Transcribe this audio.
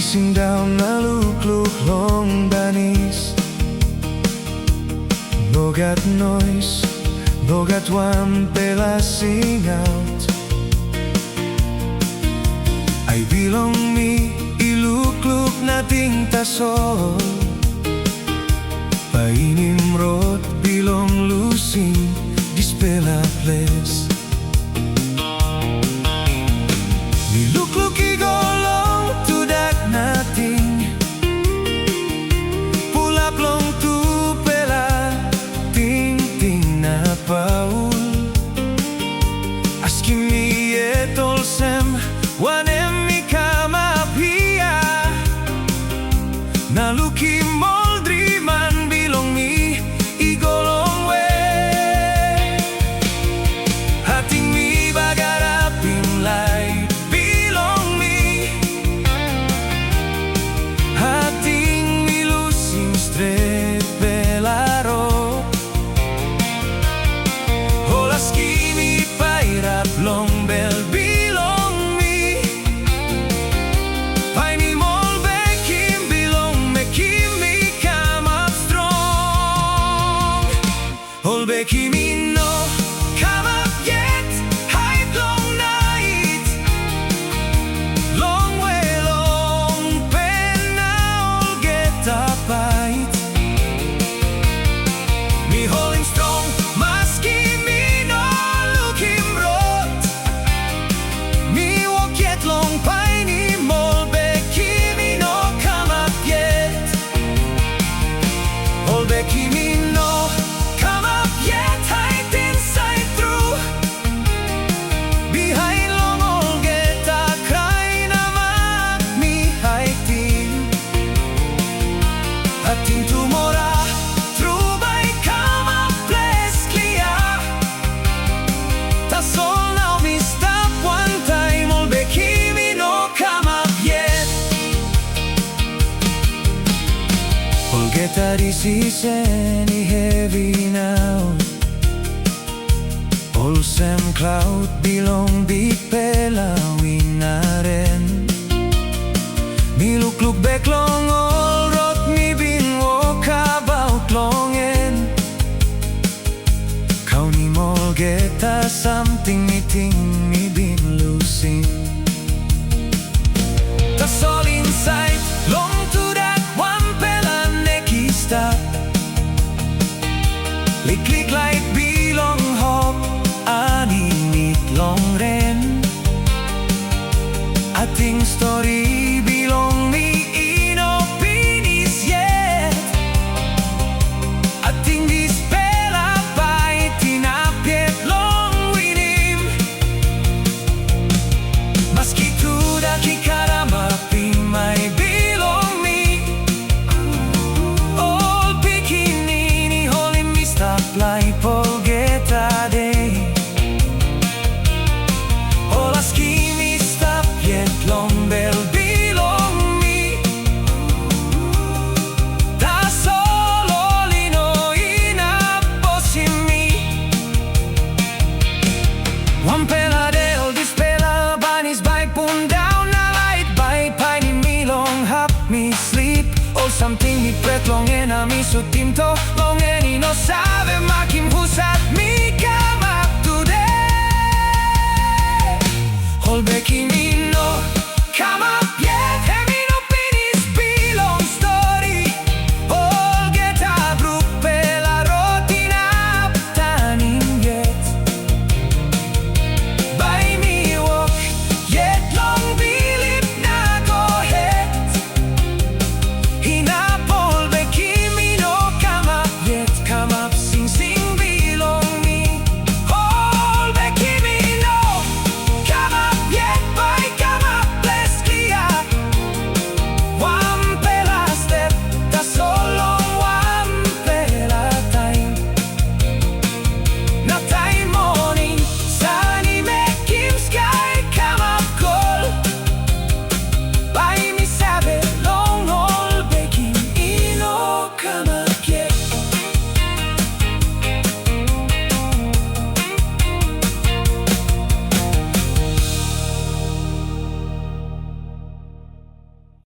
Pisin down na lukluk long banis. No got noise, no got wanpela sing out. Ay bilong mi ilukluk nating tasol. Painimrot bilong lusing dispela place. Nilukluk igolong tudak nating pulap long tupela tingting na paul. Askim mi olsem wanem mi kamap hiya. Naluki moldriman bilong mi igolong we. Hating mi bagarapin laip bilong mi. Hating mi lusing stret pelaro. Askim mi pairap long bel bilong mi. Paini mol bekim bilong mekim mi kamap strong. Ol bekim no kamap yet hide long night. Long way long pen now get up fight. Mi holim strong maski mi no looking rot. Mi walk yet long paini mol bekim no kamap yet. Ol bekim no kamap yet hide inside through. Behind long ol get a cry na mak mi hiding. Ating tumora through by kamap place clear. That's all now me stop one time. Ol bekim no kamap yet. Ol get a disisen hevi now. Olsem cloud bilong bitpela winaren. Milukluk beklong ol rot mi bin walk about longen. Kau ni mol get a samting meeting mi bin losing. That's all inside long to that wanpela neki stop. Lick lick like bilong hop ani nit long ren. Ating stori bilong mi inopinis yet. Ating dispela by tinapiet long winim. Maski tuda ki karamapin may bilong mi. All pikinini holim mi stop laip get a day. All askim mi stop yet long bel bilong mi. Das all olino inaposim mi. Wanpela del dispela banis by pun down na light by paini mi long hap mi sleep. Or something mi pret long ena mi sutinto long eni no sabe makim husat mi kamap today. Ol bekim